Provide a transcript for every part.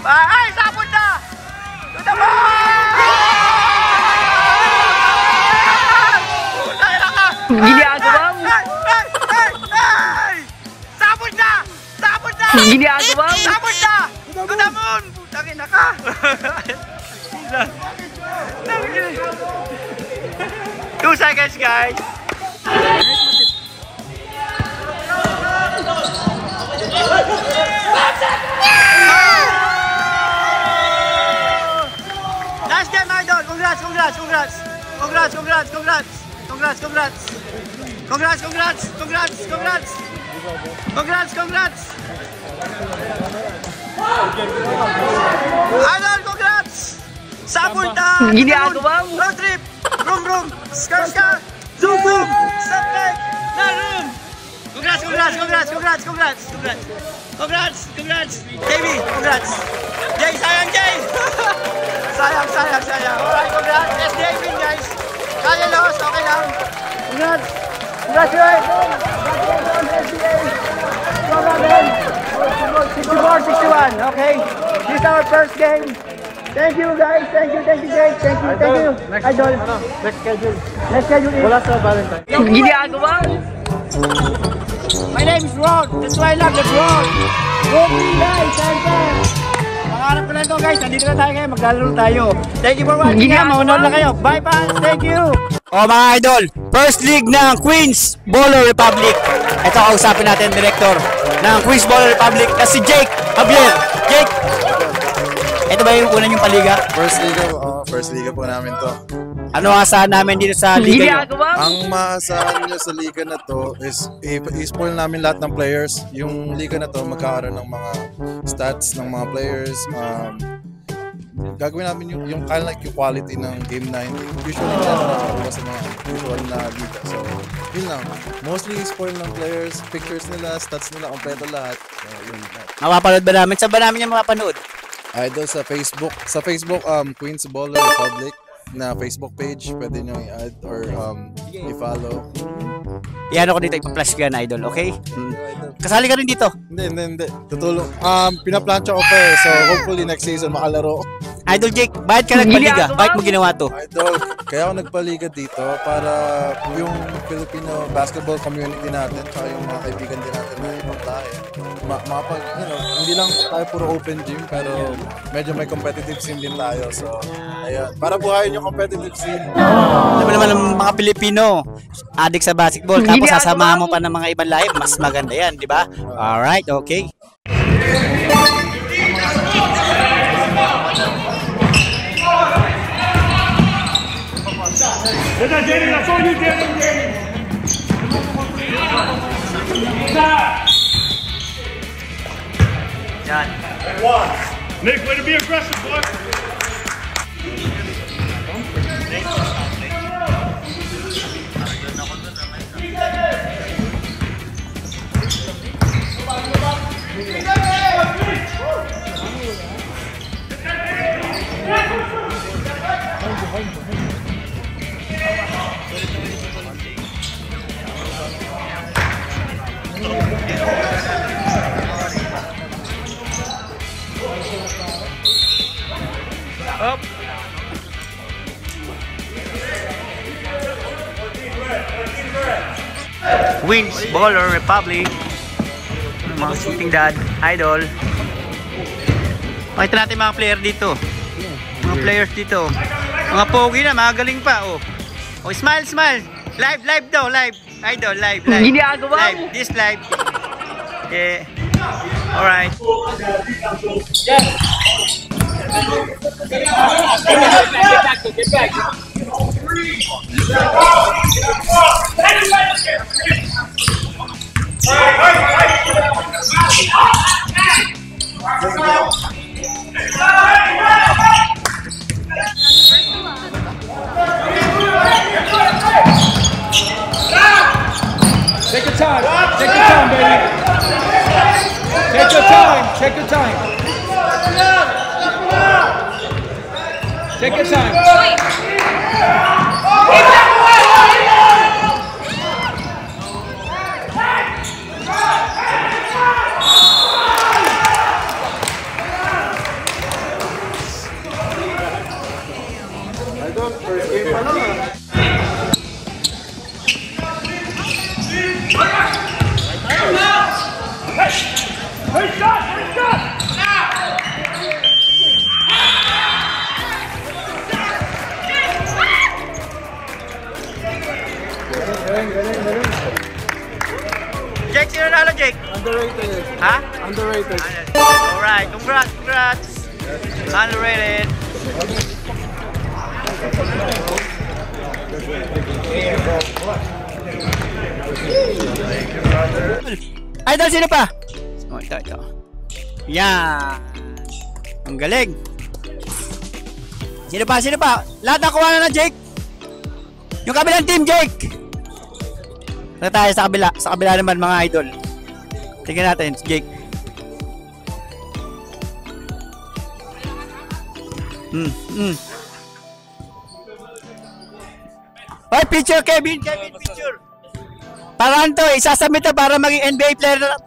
Ay, sabon na! Tuta mo! Ginagawa mo! Sabon na! Sabon na! Ginagawa mo! Sabon na! Tuta mo! Putangin na ka! 2 seconds, guys! Last game, Idol! Congrats! Congrats! Congrats! Congrats! Congrats! Congrats! Congrats! Congrats! Congrats! Congrats! Congrats! Congrats! Congrats! Congrats! Idol! Congrats! Sabunta! Ginagawa mo! Road trip! Room! Room! Skar! Skar! Zoom! Zoom! Subtech! Na room! Congrats! Congrats! Congrats! Congrats! Congrats! Congrats! Congrats! Congrats! JB! Congrats! Jay! Sayang, Jay! Sayang! Sayang! Sayang! Alright! Congrats! SDA win, guys! Kaya lawas! Okay lang! Congrats! Congratulations! Congratulations, SDA! Well done! 64-61, okay? This is our first game. Thank you, guys. Thank you, Jay. Thank you, thank you. Idol. Next schedule. Next schedule is... Wala sa Valentine. Ginagawa mo! My name is Rod. That's why I love the Rod. Rod, guys. Pangarap ko na ito, guys. Nandito na tayo kayo. Maglalaro tayo. Thank you for watching. Maunod na kayo. Bye, fans. Thank you. O mga idol, first league ng Queens Baller Republic. Ito kausapin natin, director ng Queens Baller Republic na si Jake Javier. Jake, ito ba yung una yung paliga? First liga po namin to. Ano asahan namin dito sa liga nyo? Ang maasahan nyo sa liga na to is i-spoil namin lahat ng players. Yung liga na to magkakaroon ng mga stats ng mga players. Gagawin namin yung kind of like yung quality ng game 9. Usually nakakuha sa mga usual na liga. So, yun lang. Mostly spoil ng players, pictures nila, stats nila, kompleto lahat. Mapapanood ba namin? Saan ba namin yung mapapanood? Idol sa Facebook. Sa Facebook, Queens Baller Republic na Facebook page. Pwede nyo i-add or i-follow. Iyan ako dito, ipa-flash ka na, idol, okay? Kasali ka rin dito? Hindi. Tutulong. Pinaplansya ko pa eh. So, hopefully next season makalaro. Idol Jake, bakit ka nagpaliga? Bakit mo ginawa to? Idol, kaya ako nagpaliga dito para yung Filipino basketball community natin tsaka yung mga kaibigan din natin na ibang tayo. Hindi lang tayo puro open gym pero medyo may competitive scene din tayo. So, ayun. Para buhayin yung competitive scene. Alam mo naman ang mga Pilipino, addict sa basketball, tapos sasamahan mo pa ng mga ibang live, mas maganda yan, di ba? Alright, okay. Nick, way to be aggressive, boy. Up. Queens Baller Republic. Mga shooting dad, idol. Pakita natin mga player dito. Mga players dito. Mga pogi na, mga galing pa. Oh, smile. Live daw, live. Idol, live. Ginagawa mo. This live. Yeah. Alright. Get back. Take your time, baby. Take your time. Sino nanalo, Jake? Underrated. Ha? Underrated. Alright, congrats. Underrated. Idol, sino pa? Oh, ito. Yan. Ang galing. Sino pa? Lahat nakuha na Jake. Yung kabilang team, Jake. Na tayo sa kabila naman mga idol. Tingnan natin, Jake. Hoy, picture Kevin, picture. Parang to, isasubmit na para maging NBA player na.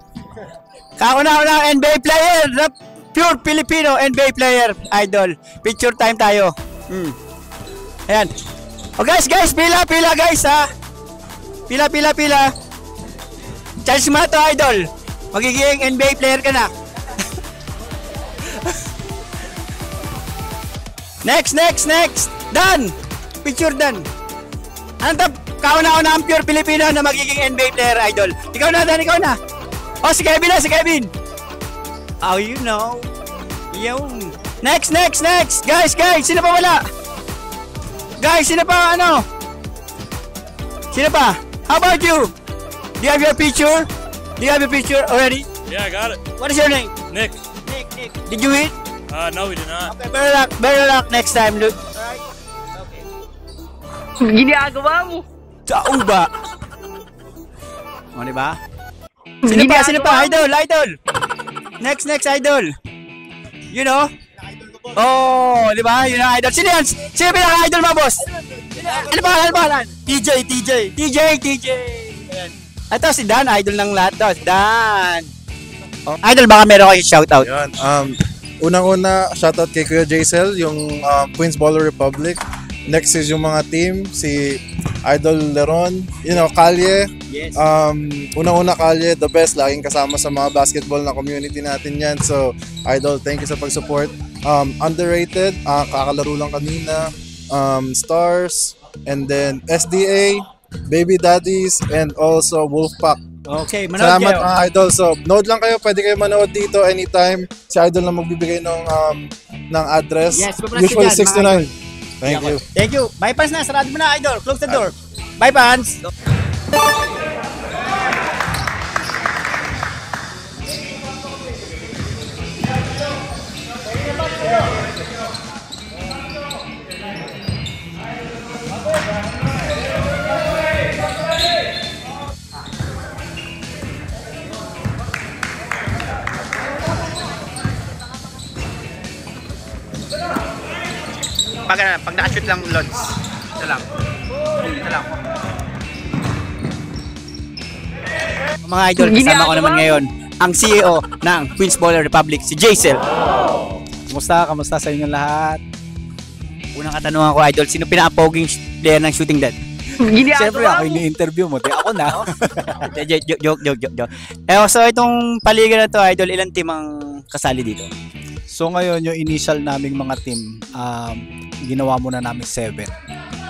Kauna-una NBA player, na pure Filipino NBA player, idol. Picture time tayo. Ayan. Oh guys, pila guys ha. Pila. Challenge mo na to, idol. Magiging NBA player ka na. Next. Done. Picture done. Ano to? Kauna-una ang pure Filipino na magiging NBA player, idol. Ikaw na. Oh, si Kevin. Oh, you know. Yung. Next. Guys. Sino pa wala? Guys, sino pa ano? Sino pa? How about you? Do you have your picture? Already? Yeah, I got it. What is your name? Nick. Nick. Did you win? No, we did not. Okay, better luck next time, Luke. Alright? Ginagawa mo. Saan ba? O, diba? Sino pa? Idol. Next, idol. You know? Oh, diba? Yun ang idol. Sino yan? Sino pinaka-idol mo, boss? Ano pa? TJ. Ito si Dan, idol ng lahat to. Dan. Oh, idol, baka meron kayo shoutout. Yan. Unang-una, shoutout kay Kuya Jaisel, yung Queens Baller Republic. Next is yung mga team, si Idol Leron, Kalye. Yes. Unang-una Kalye, the best, laging kasama sa mga basketball na community natin yan. So, Idol, thank you sa pag-support. Underrated, kakalaro lang kanina, Stars, and then SDA, Baby Daddies, and also Wolfpack. Okay, manood Salamat kayo. mga idol. So, nood lang kayo. Pwede kayo manood dito anytime. Si Idol na magbibigay ng address. Yes, papalas Usually ka dyan, 6 to 9. Thank you. Thank you. Bye, Pans na. Sarado mo na, idol. Close the door. Bye, Pans. Pag na-shoot lang, Lods. Ito lang. Mga idol, kasama ko naman ngayon ang CEO ng Queens Baller Republic, si Jaisel. Kamusta sa inyong lahat? Unang katanungan ko, idol, sino pinaka-poging player ng Shooting Dead? Siyempre ako yung interview mo, ako na. Joke. So itong paligan na to, idol, ilang team ang kasali dito? So ngayon, yung initial naming mga team, ginawa muna namin 7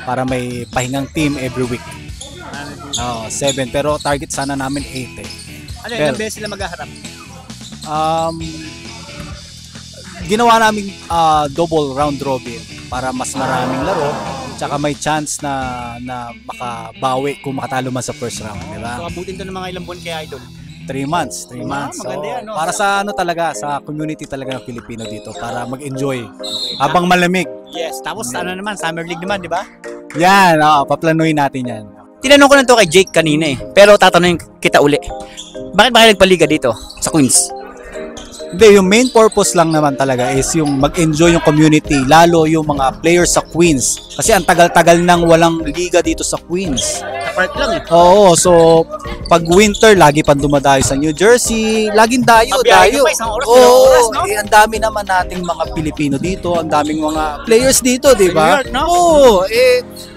para may pahingang team every week. 7, pero target sana namin 8 eh. Ano, ilang beses sila maghaharap? Ginawa namin double round robin para mas maraming laro, tsaka may chance na makabawi kung makatalo man sa first round, di ba? So abutin to ng mga ilang buwan kay idol? 3 months. maganda yan, no? Para sa talaga, sa community talaga ng Pilipino dito, para mag-enjoy habang malamig. Yes, tapos naman, Summer League naman, di ba? Yan, paplanuhin natin yan. Tinanong ko na to kay Jake kanina eh, pero tatanungin kita uli. Bakit ba kayo nagpaliga dito sa Queens? Hindi, yung main purpose lang naman talaga is yung mag-enjoy yung community, lalo yung mga players sa Queens. Kasi ang tagal-tagal nang walang liga dito sa Queens. Park lang eh. Oo, so pag winter, lagi pang dumadayo sa New Jersey, laging dayo. Pa, isang oras, Oo, no? ang dami naman nating mga Pilipino dito, ang daming mga players dito, di ba? New York, no? Oo,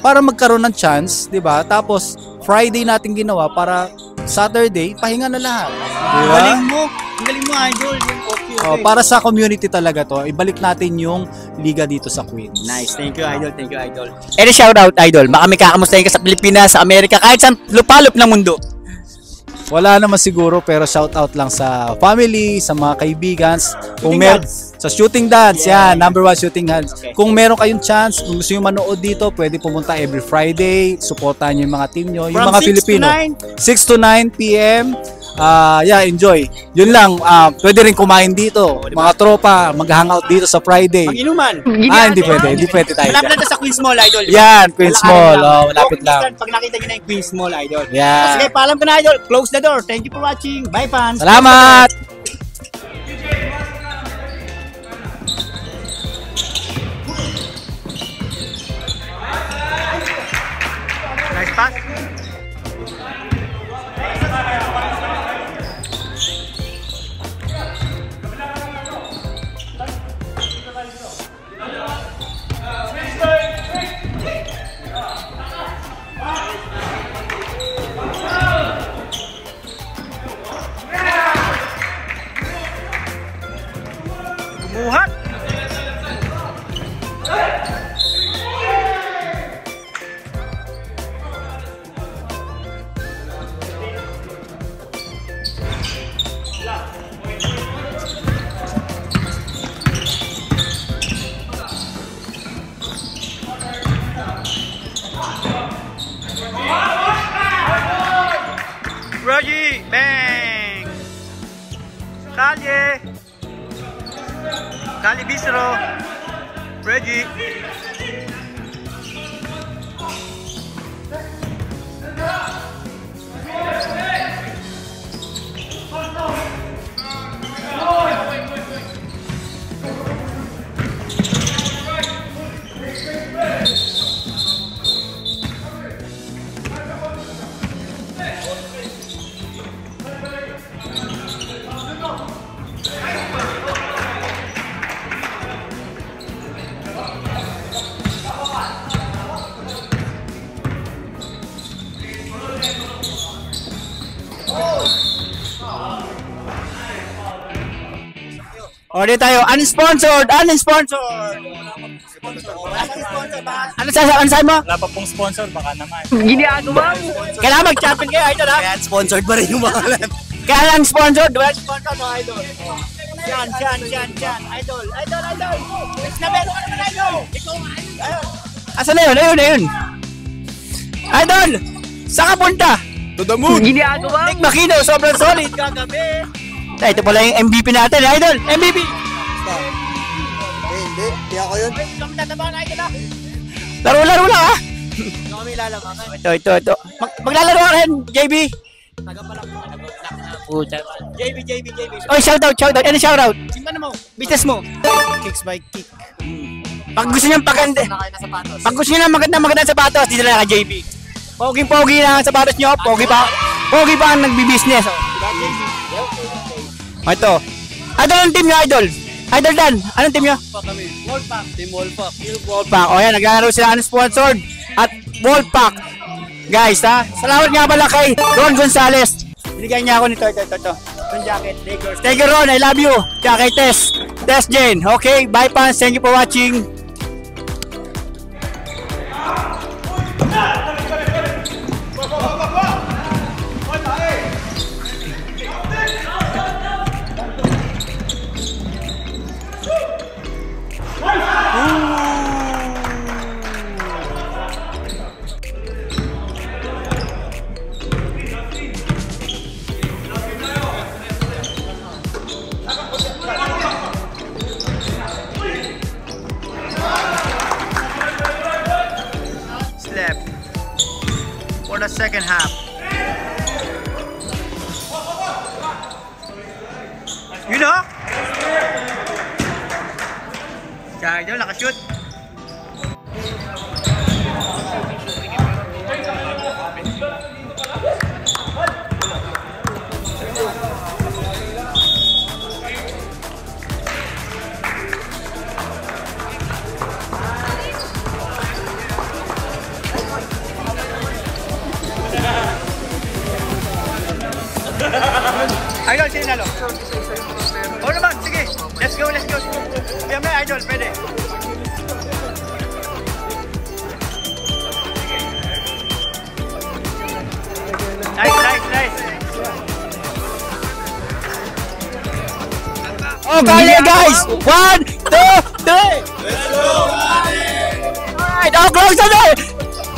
para magkaroon ng chance, di ba? Tapos, Friday natin ginawa para Saturday, pahinga na lahat. Di ba? Ang galing mo, idol. Okay. Para sa community talaga to, ibalik natin yung liga dito sa Queens. Nice, thank you, idol. Any shout out, idol? Baka may kakamustahin ka sa Pilipinas, sa Amerika, kahit saan lupalop ng mundo. Wala naman siguro, pero shout out lang sa family, sa mga kaibigan. Kung sa shooting dads, yan, number 1 shooting dads. Okay. Kung meron kayong chance, kung gusto nyo manood dito, pwede pumunta every Friday, supportahan nyo yung mga team nyo, yung From mga 6 to Filipino. 9? 6 to 9 p.m. Yeah, enjoy. Yun lang, pwede rin kumain dito. Mga tropa, mag-hangout dito sa Friday. Mag-inuman. Hindi pwede tayo. Malapit lang to sa Queens Mall, Idol. Yan, Queens Mall. Malapit Oh, malapit lang. Pag nakita nyo na yung Queens Mall, Idol. Yeah. Sige, paalam ka na, Idol. Close the door. Thank you for watching. Bye, fans. Salamat! Nice pass. Bumuhat. Reggie, bang! Kalye! Kali Bistro! Reggie! Order tayo. Unsponsored! Ano saan mo? Wala pa pong sponsor, baka naman. Ginagawa mo. Kailangan mag-champion kayo, Idol, ha? Kaya sponsored pa rin yung mga lan. Kaya unsponsored. Wala sponsored, no, Idol. Yan. Idol. Next na meron ka naman, Idol. Asan na yun? Ayun. Idol! Saan ka punta? To the moon! Ginagawa Nick Makino, sobrang solid. Kagabi. Ito pala yung MVP natin, Idol. MVP! Hindi ako yun. Kami tatabahan, Idol, ha? Laro-laro lang, ha? Kami lalamangan. Ito. Maglalaro ka rin, JB. JB. Oh, shoutout. Ano shoutout? Ano mo? Business mo? Kicks by kick. Pag gusto niyang paganda. Pag gusto niyo ng maganda sapatos, dito na kay JB. Pogi na ang sapatos niyo. Pogi pa ang nagbi-business. Ito. Idol, anong team niyo, Idol? Idol Dan, anong team niyo? Team Wolfpack. Wolfpack. O yan, naglalaro sila unsponsored at Wolfpack. Guys, ha? Salamat nga pala kay Ron Gonzalez. Binigyan niya ako nito. Yung jacket, Lakers. Thank you, Ron. I love you. Tsaka kay Tess Jane. Okay, bye fans. Thank you for watching. Left for the second half. You know? Idol, nakashoot. Idol, sino nalo? Oo naman, sige. Let's go. Kaya may Idol, pwede. Nice. Oh, Kalye guys! 1, 2, 3! Let's go, Kalye! Alright, oh, close the door!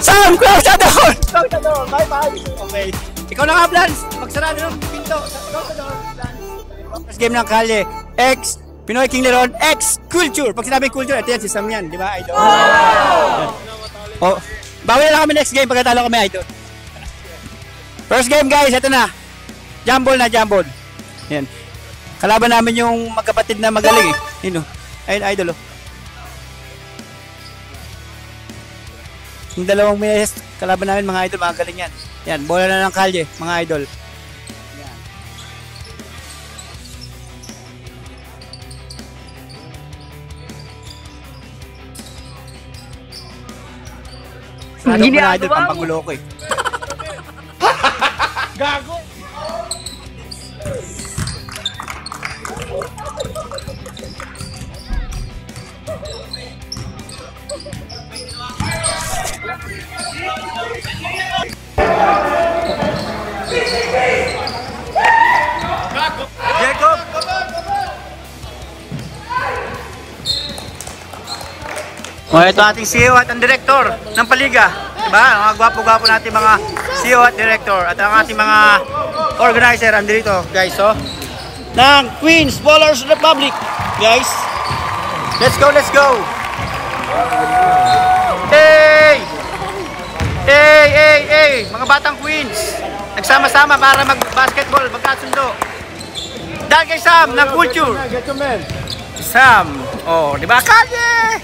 Sam, close the door! Close the door, bye-bye! Okay. Ikaw na nga, Blans! Magsarado ng pinto! Close the door, Blans! First game ng Kalye. X, Pinoy King Leron, X, Culture! Pag sinabing Culture, ito yan, si Sam yan, di ba, Idol? Oh, bawi na lang kami next game pagkatalo kami, Idol. First game, guys, ito na. Jambol na, jambol. Yan. Kalaban namin yung magkapatid na magaling eh. Yun o. Ayun, Idol o. Yung dalawang minutes, kalaban namin mga Idol, mga galing yan. Yan, bola na ng Kalye, mga Idol. Yan. Sarado ko na Idol, pampagulo ko eh. Gago! Jacob! O, ito ating CEO at ang director ng Paliga. Diba? Mga gwapo-gwapo natin mga CEO at director. At ang ating mga organizer andito, guys. So, ng Queens Ballers Republic. Guys. Let's go, let's go! Hey! Hey, hey, hey! Mga batang Queens. Nagsama-sama para mag-basketball, magkasundo. Dahil kay Sam ng Culture. Sam. Oh, di ba? Kalye!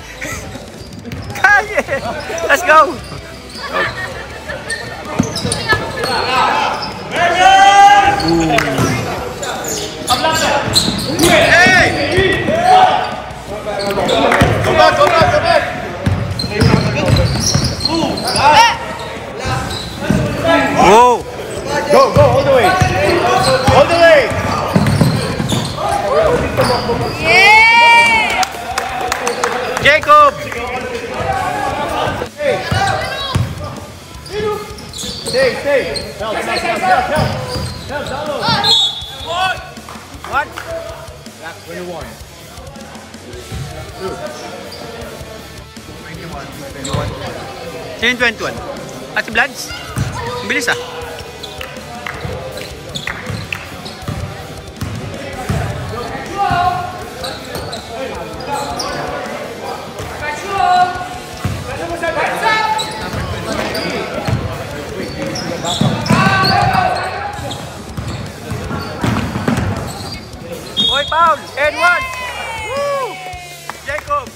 Kalye! Let's go! Hey! Go back, go back, go back! Whoa! Go, all the way! All the way! Jacob! Stay! Help! What? That's 21. 21. At si Blads? Ang bilis ah. Oy, Paul! And one! Woo! Jacob!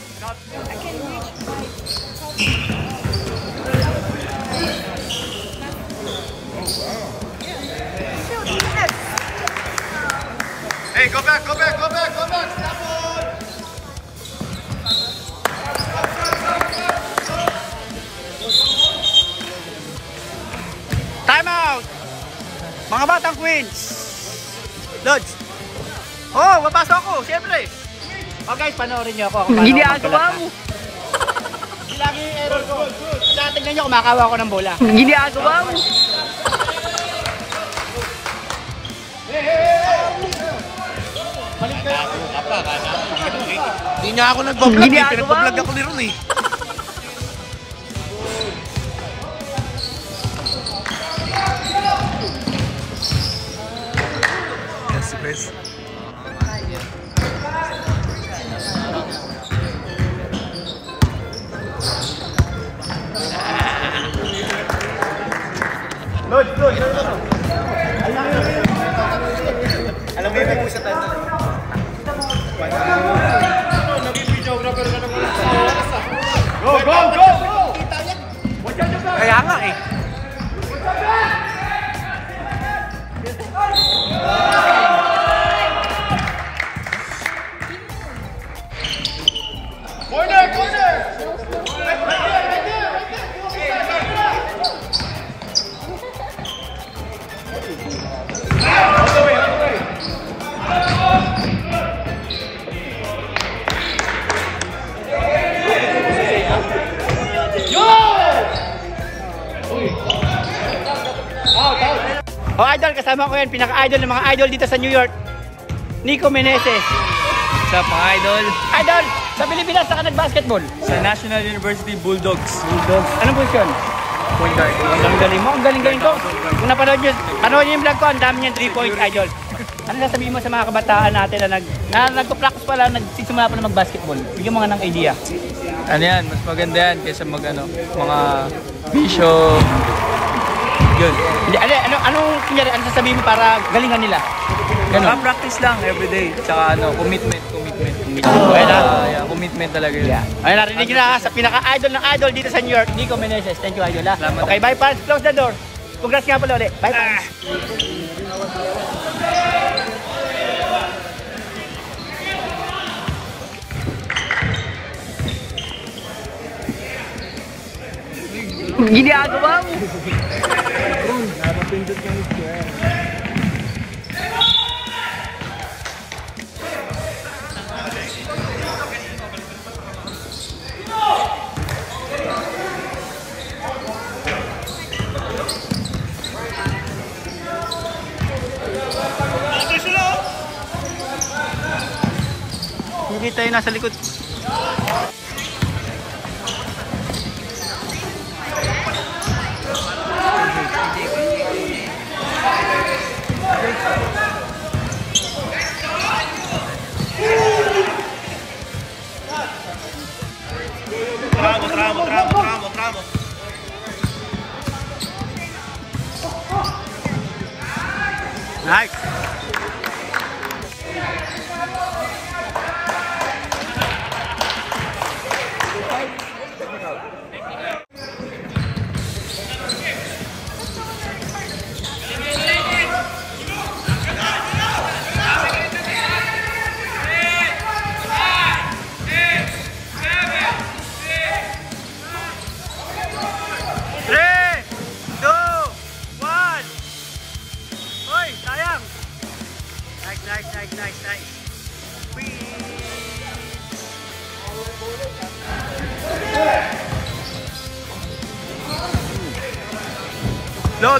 Hey, go back! Stop on! Time out! Mga batang Queens! Lods! Oh, mapasok ako, siyempre! Oh guys, panoorin niyo ako. Ginagawa mo. Hindi lagi yung error ko. Tingnan niyo, kumakawa ako ng bola. Ginagawa mo. Hindi niya ako nagbablog eh. Pinagbablog ako ni Ron eh. Yes, Chris. Lord. Alam mo yung nag-usap tayo. Go! Kaya nga eh. Corner! Oh, idol, kasama ko yan. Pinaka-idol ng mga idol dito sa New York. Nico Meneses. What's up mga idol? Idol, sa Pilipinas saan ka nag-basketball? Sa National University Bulldogs. Bulldogs. Anong posisyon? Point guard. Ang galing mo, ang galing ko. Kung napanood nyo yung vlog ko, ang dami niyang 3-point idol. Ano sasabihin mo sa mga kabataan natin na nagpa-practice pala, nagsisimula pa na mag-basketball? Bigyan mo nga ng idea. Ano yan? Mas maganda yan kaysa mga bisyo. Yun. Anong sasabihin mo para galingan nila? Ganon. Practice lang everyday. Tsaka commitment. Okay na? Yeah, commitment talaga yun. Ay, narinig nyo na sa pinaka-idol ng idol dito sa New York, Nico Meneses. Thank you, idol. Salamat. Okay, bye, fans. Close the door. Congrats nga pala ulit. Bye, fans. Ginagawa mo! Hindi tayo nasa likod. Tramo. Nice. Nice.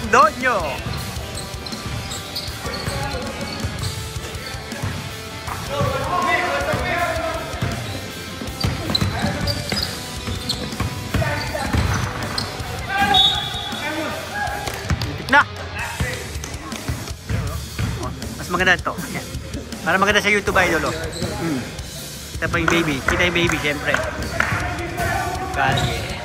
Load nyo. Na. Mas maganda ito. Para maganda sa YouTube idol. Kita pa yung baby. Kita yung baby syempre. Kalye.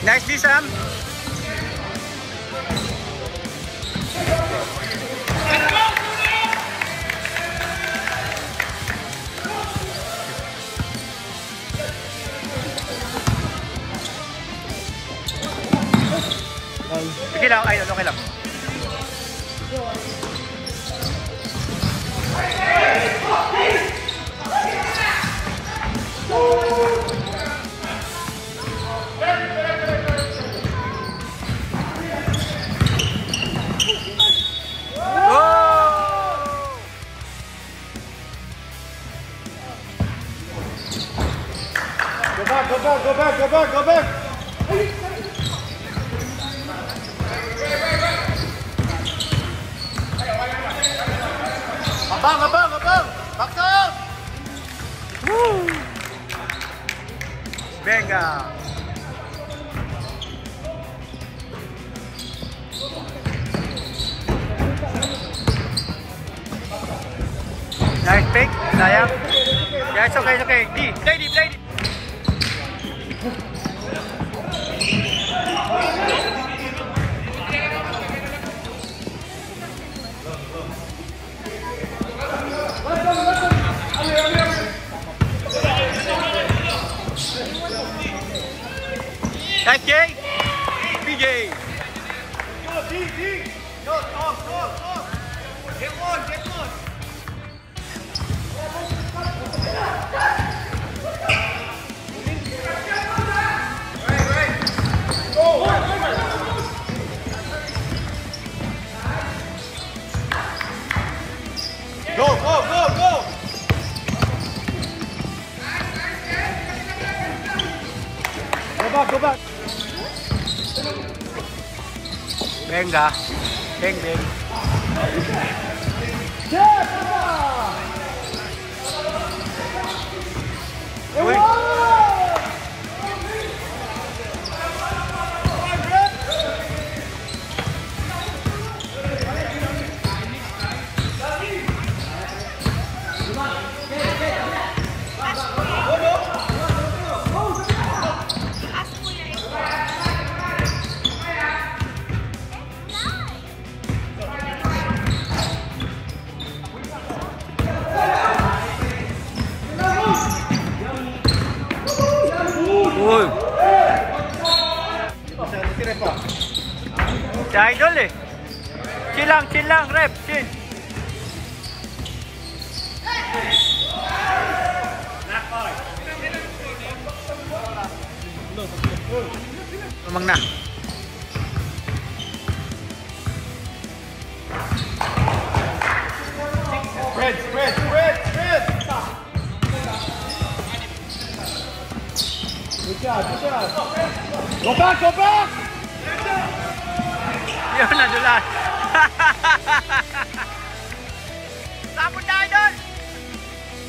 Nice D, Sam. Okay lang, okay lang. Go back. Abang. Back up. Woo! Venga. Nice pick, sayang. Yeah, it's okay. D, play D. Nice, Jay. PJ. Go, D. Go, talk. Get one. Venga. Beng, beng. Uy. Uy. Si Idol eh. Chill lang, rep, chill. Tumang na. Spread. Good job. Go back! Yun, nadulas. Tapos na, Idol!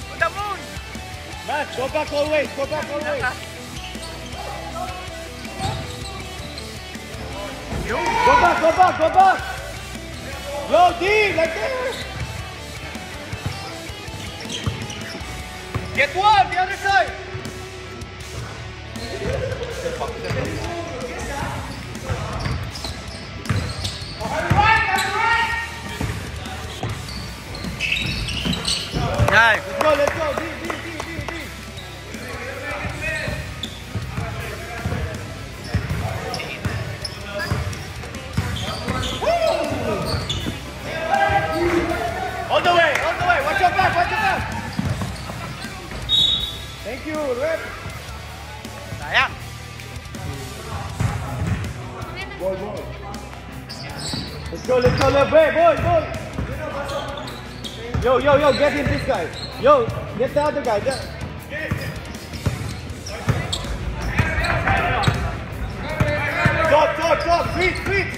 To the moon! Matt, go back always. Yun. Go back. Yo, D, like this. Get one, the other side. Nice. Let's go. D. All the way. Watch your back. Thank you, rep. Sayang. Boy. Let's go, left way, boy. Yo, get him this guy. Yo, get the other guy. Talk, sweet.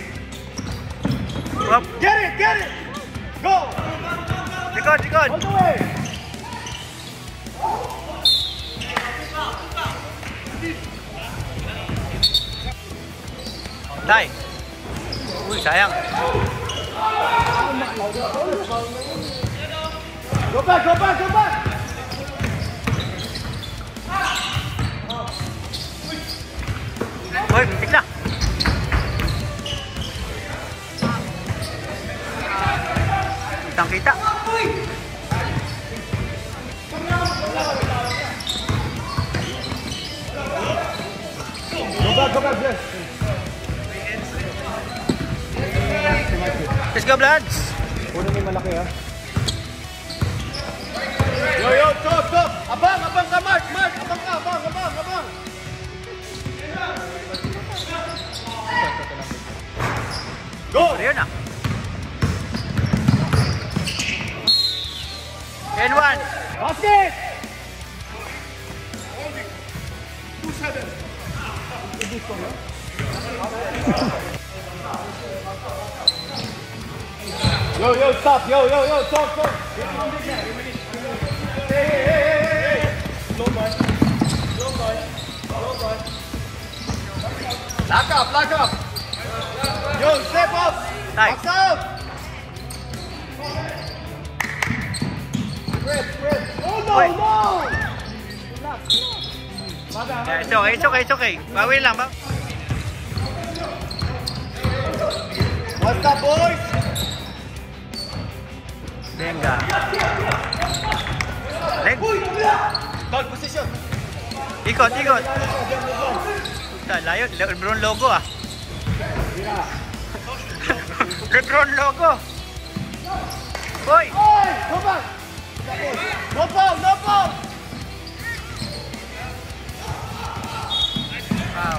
Up. Get it. Go. Likod. All the way. Dai. Uy, sayang. Go back. Uy, muntik na. Kitang-kita. Go back, Bless. Let's go, Bloods. Una may malaki ha. Yo, talk. Abang ka, Mark. Abang. Go. Yun na. N1. Basket. Yo, stop. Talk. Hey. Slow boy. Lock up. Yo, step up. Nice. Box out. Spread. Oh, no. Yeah, it's okay. Bawi lang ba? What's up, boys? Venga. Leg. Hold position. Ikot. Puta, layo. Lebron logo ah. Lebron logo. Hoy! Go back. No foul. Wow.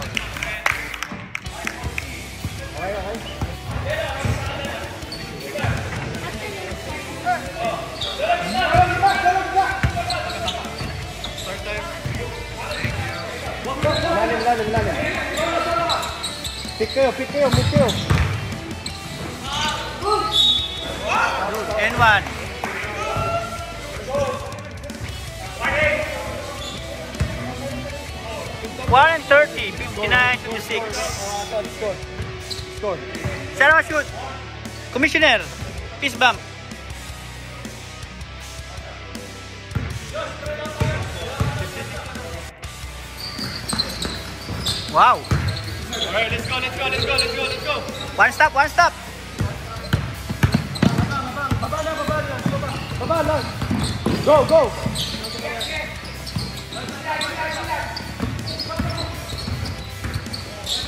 Lalim. Pick kayo, move kayo. and 1. 1:30, 59-56. Score. Sarah shoot. Commissioner, fist bump. Wow. Alright, let's go. One stop. Baba lang. Go.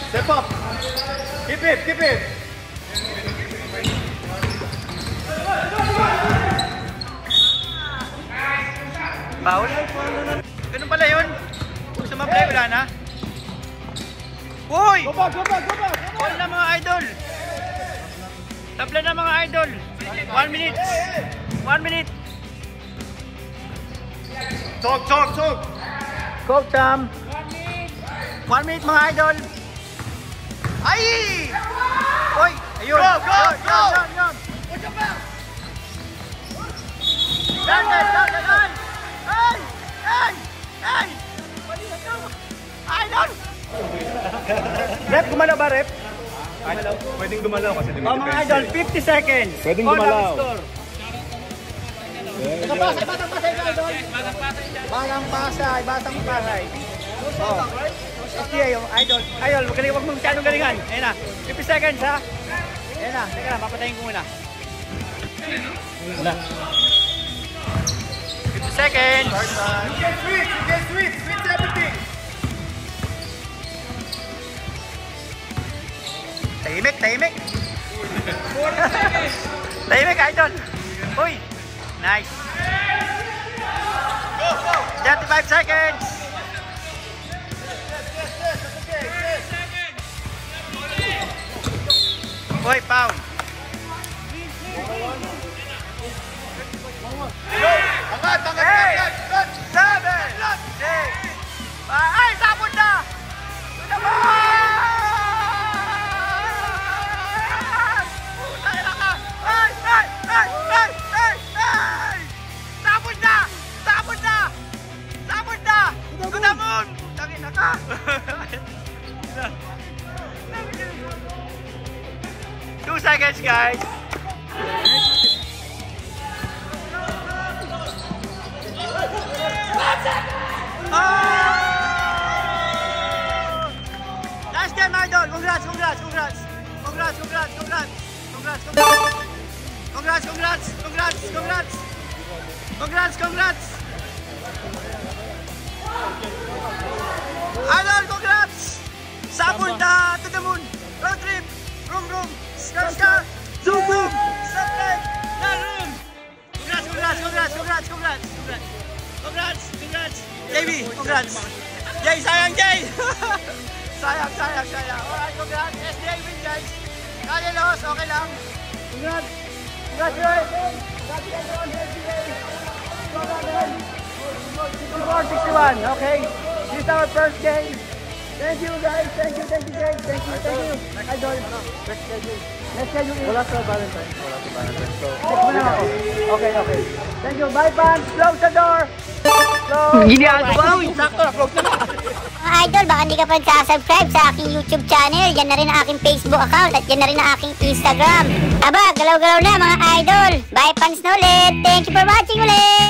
Step up. Keep it. Foul? Ganun pala yun. Gusto ma-play, wala na. Uy! Go back. Foul na mga idol. Tabla na mga idol. 1 minute. 1 minute. Talk. Coach Sam. 1 minute mga idol. Ay! Uy! Ayun. Go! Yun. Yan! Ay! Idol! Rep, gumalaw ba, Rep? Pwedeng gumalaw kasi di Mga idol, 50 seconds. Pwedeng Score gumalaw. ng score. Batang pasay ka, idol. Batang pasay. Oh. STA yung idol. Idol, huwag mo masyadong galingan. Ayan na. 50 seconds, ha? Ayan na. Teka lang, papatayin ko muna. 50 seconds. You can switch everything. Tahimik. Tahimik, idol. Uy. Nice. 35 seconds. Uy, foul. Angat. 7, 6, 5. Ay, sabon na! Ito naman! Putay na ka! Ay! Sabon na! To the moon! Putangin na ka! 2 seconds, guys! Nice game, idol! Congrats! Idol, congrats! Sabunda to the moon! Road trip! Room! Skar! Zoom! Sublet! Na room! Congrats! JB, congrats! Jay, sayang Jay! sayang. Alright, congrats! SDA win, guys! Kali loss, okay lang. Congrats! Congratulations! Score 61, okay? This is our first game. Thank you, guys. Thank you, Jay. Thank you. Idol. Next schedule. Wala sa Valentine. So, okay. Thank you. Bye, fans. Close the door. Sakto na. Close na. Mga idol, baka hindi ka pa nagsasubscribe sa aking YouTube channel. Yan na rin ang aking Facebook account at yan na rin ang aking Instagram. Aba, galaw-galaw na mga idol. Bye, fans na ulit. Thank you for watching ulit.